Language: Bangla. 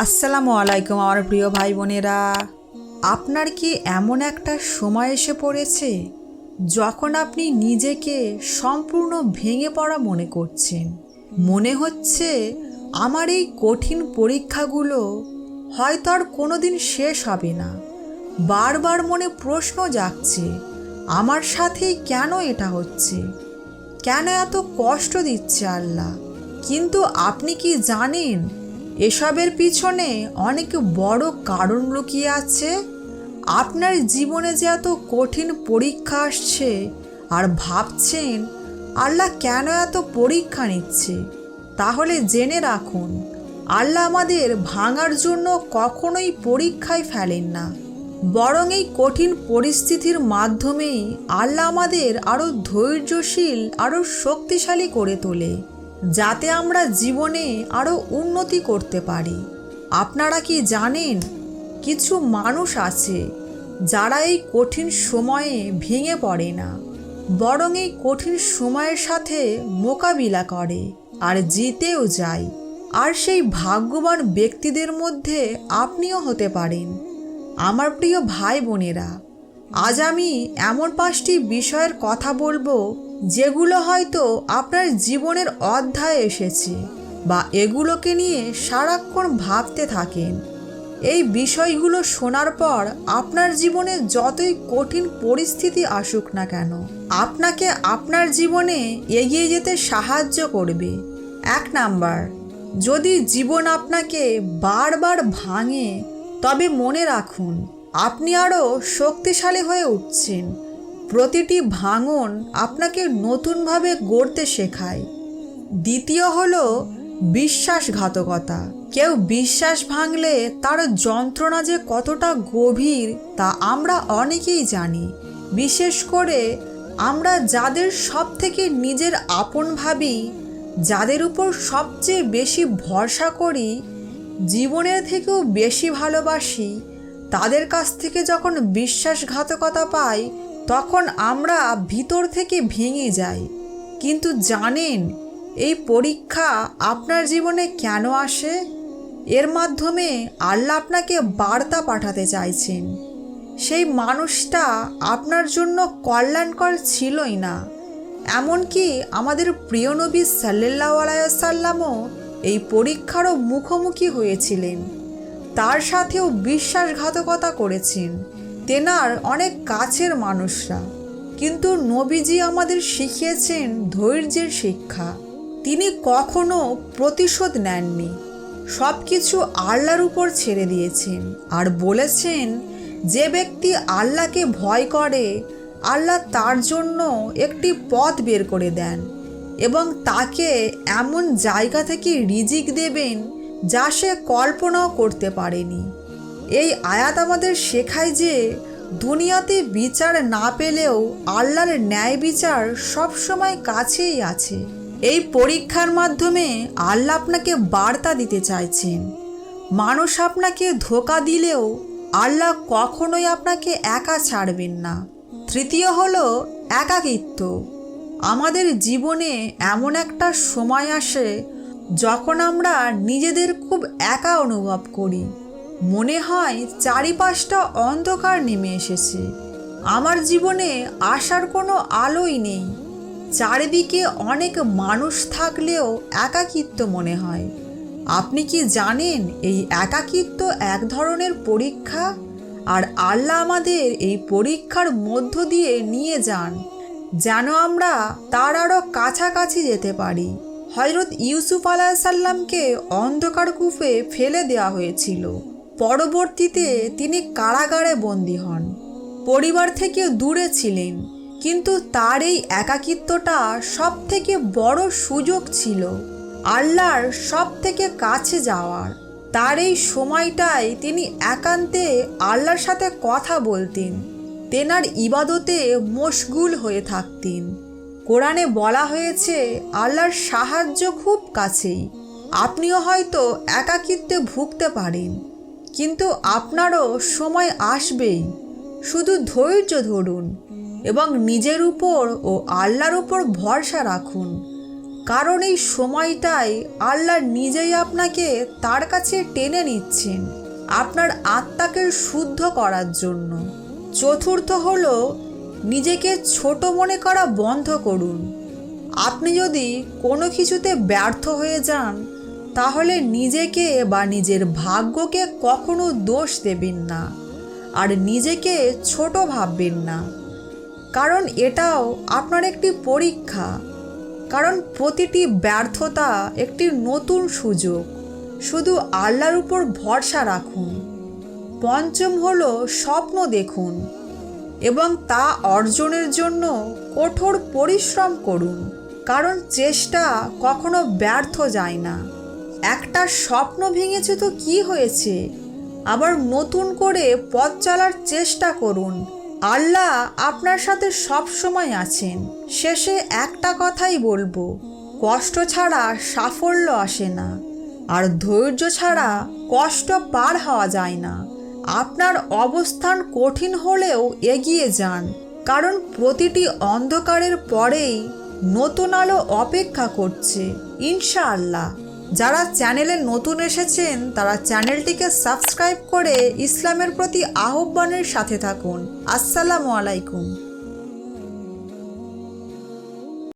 আসসালামু আলাইকুম আমার প্রিয় ভাই বোনেরা। আপনার কি এমন একটা সময় এসে পড়েছে যখন আপনি নিজেকে সম্পূর্ণ ভেঙে পড়া মনে করছেন? মনে হচ্ছে আমার এই কঠিন পরীক্ষাগুলো হয়তো আর কোনোদিন শেষ হবে না। বারবার মনে প্রশ্ন জাগছে, আমার সাথেই কেন এটা হচ্ছে, কেন এত কষ্ট দিচ্ছে আল্লাহ? কিন্তু আপনি কি জানেন এসবের পিছনে অনেক বড় কারণ লুকিয়ে আছে? আপনার জীবনে যে এত কঠিন পরীক্ষা আসছে আর ভাবছেন আল্লাহ কেন এত পরীক্ষা নিচ্ছে, তাহলে জেনে রাখুন, আল্লাহ আমাদের ভাঙার জন্য কখনোই পরীক্ষায় ফেলেন না, বরং এই কঠিন পরিস্থিতির মাধ্যমেই আল্লাহ আমাদের আরও ধৈর্যশীল, আরও শক্তিশালী করে তোলে, যাতে আমরা জীবনে আরও উন্নতি করতে পারি। আপনারা কি জানেন, কিছু মানুষ আছে যারা এই কঠিন সময়ে ভেঙে পড়ে না, বরং এই কঠিন সময়ের সাথে মোকাবিলা করে আর জিতেও যায়। আর সেই ভাগ্যবান ব্যক্তিদের মধ্যে আপনিও হতে পারেন। আমার প্রিয় ভাই বোনেরা, আজ আমি এমন 5টি বিষয়ের কথা বলবো যেগুলো হয়তো আপনার জীবনের অধ্যায়ে এসেছে বা এগুলোকে নিয়ে সারাক্ষণ ভাবতে থাকেন। এই বিষয়গুলো শোনার পর আপনার জীবনে যতই কঠিন পরিস্থিতি আসুক না কেন, আপনাকে আপনার জীবনে এগিয়ে যেতে সাহায্য করবে। 1 নাম্বার, যদি জীবন আপনাকে বারবার ভাঙে, তবে মনে রাখুন আপনি আরও শক্তিশালী হয়ে উঠছেন। প্রতিটি ভাঙন আপনাকে নতুনভাবে গড়তে শেখায়। দ্বিতীয় হলো বিশ্বাসঘাতকতা। কেউ বিশ্বাস ভাঙলে তার যন্ত্রণা যে কতটা গভীর তা আমরা অনেকেই জানি। বিশেষ করে আমরা যাদের সব থেকে নিজের আপন ভাবি, যাদের উপর সবচেয়ে বেশি ভরসা করি, জীবনের থেকেও বেশি ভালোবাসি, তাদের কাছ থেকে যখন বিশ্বাসঘাতকতা পাই তখন আমরা ভিতর থেকে ভেঙে যাই। কিন্তু জানেন এই পরীক্ষা আপনার জীবনে কেন আসে? এর মাধ্যমে আল্লাহ আপনাকে বার্তা পাঠাতে চাইছেন। সেই মানুষটা আপনার জন্য কল্যাণকর ছিলই না। এমনকি আমাদের প্রিয় নবী সাল্লাল্লাহু আলাইহি ওয়াসাল্লামও এই পরীক্ষারও মুখোমুখি হয়েছিলেন। তার সাথেও বিশ্বাসঘাতকতা করেছেন তেনার অনেক কাছের মানুষরা। কিন্তু নবীজি আমাদের শিখিয়েছেন ধৈর্যের শিক্ষা। তিনি কখনো প্রতিশোধ নেননি, সব কিছু আল্লাহর উপর ছেড়ে দিয়েছেন আর বলেছেন, যে ব্যক্তি আল্লাহকে ভয় করে আল্লাহ তার জন্য একটি পথ বের করে দেন এবং তাকে এমন জায়গা থেকে রিজিক দেবেন যা সে কল্পনাও করতে পারেনি। এই আয়াত আমাদের শেখায় যে দুনিয়াতে বিচার না পেলেও আল্লাহর ন্যায় বিচার সবসময় কাছেই আছে। এই পরীক্ষার মাধ্যমে আল্লাহ আপনাকে বার্তা দিতে চাইছেন, মানুষ আপনাকে ধোঁকা দিলেও আল্লাহ কখনোই আপনাকে একা ছাড়বেন না। তৃতীয় হলো একাকিত্ব। আমাদের জীবনে এমন একটা সময় আসে যখন আমরা নিজেদের খুব একা অনুভব করি। মনে হয় চারিপাশটা অন্ধকার নেমে এসেছে, আমার জীবনে আসার কোনো আলোই নেই। চারিদিকে অনেক মানুষ থাকলেও একাকিত্ব মনে হয়। আপনি কি জানেন এই একাকিত্ব এক ধরনের পরীক্ষা, আর আল্লাহ আমাদের এই পরীক্ষার মধ্য দিয়ে নিয়ে যান যেন আমরা তার আরও কাছাকাছি যেতে পারি। হযরত ইউসুফ আলাইহিস সালামকে অন্ধকার কূপে ফেলে দেওয়া হয়েছিল। পরবর্তীতে তিনি কারাগারে বন্দী হন, পরিবার থেকে দূরে ছিলেন। কিন্তু তার এই একাকিত্বটা সব থেকে বড় সুযোগ ছিল আল্লাহর সব থেকে কাছে যাওয়ার। তার এই সময়টায় তিনি একান্তে আল্লাহর সাথে কথা বলতেন, তেনার ইবাদতে মশগুল হয়ে থাকতেন। কোরআনে বলা হয়েছে আল্লাহর সাহায্য খুব কাছেই। আপনিও হয়তো একাকিত্বে ভুগতে পারেন, কিন্তু আপনারও সময় আসবেই। শুধু ধৈর্য ধরুন এবং নিজের উপর ও আল্লাহর উপর ভরসা রাখুন। কারণ এই সময়টাই আল্লাহ নিজেই আপনাকে তার কাছে টেনে নিচ্ছেন আপনার আত্মাকে শুদ্ধ করার জন্য। চতুর্থ হলো নিজেকে ছোট মনে করা বন্ধ করুন। আপনি যদি কোনো কিছুতে ব্যর্থ হয়ে যান তাহলে নিজেকে বা নিজের ভাগ্যকে কখনো দোষ দেবেন না আর নিজেকে ছোট ভাববেন না, কারণ এটাও আপনার একটি পরীক্ষা। কারণ প্রতিটি ব্যর্থতা একটি নতুন সুযোগ। শুধু আল্লাহর উপর ভরসা রাখুন। পঞ্চম হলো স্বপ্ন দেখুন এবং তা অর্জনের জন্য কঠোর পরিশ্রম করুন, কারণ চেষ্টা কখনো ব্যর্থ যায় না। একটা স্বপ্ন ভেঙেছে তো কি হয়েছে, আবার নতুন করে পথ চলার চেষ্টা করুন। আল্লাহ আপনার সাথে সব সময় আছেন। শেষে একটা কথাই বলবো, কষ্ট ছাড়া সাফল্য আসে না, আর ধৈর্য ছাড়া কষ্ট পার হওয়া যায় না। আপনার অবস্থান কঠিন হলেও এগিয়ে যান, কারণ প্রতিটি অন্ধকারের পরেই নতুন আলো অপেক্ষা করছে ইনশাআল্লাহ। যারা চ্যানেলে নতুন এসেছেন তারা চ্যানেলটিকে সাবস্ক্রাইব করে ইসলামের প্রতি আহ্বানের সাথে থাকুন। আসসালামু আলাইকুম।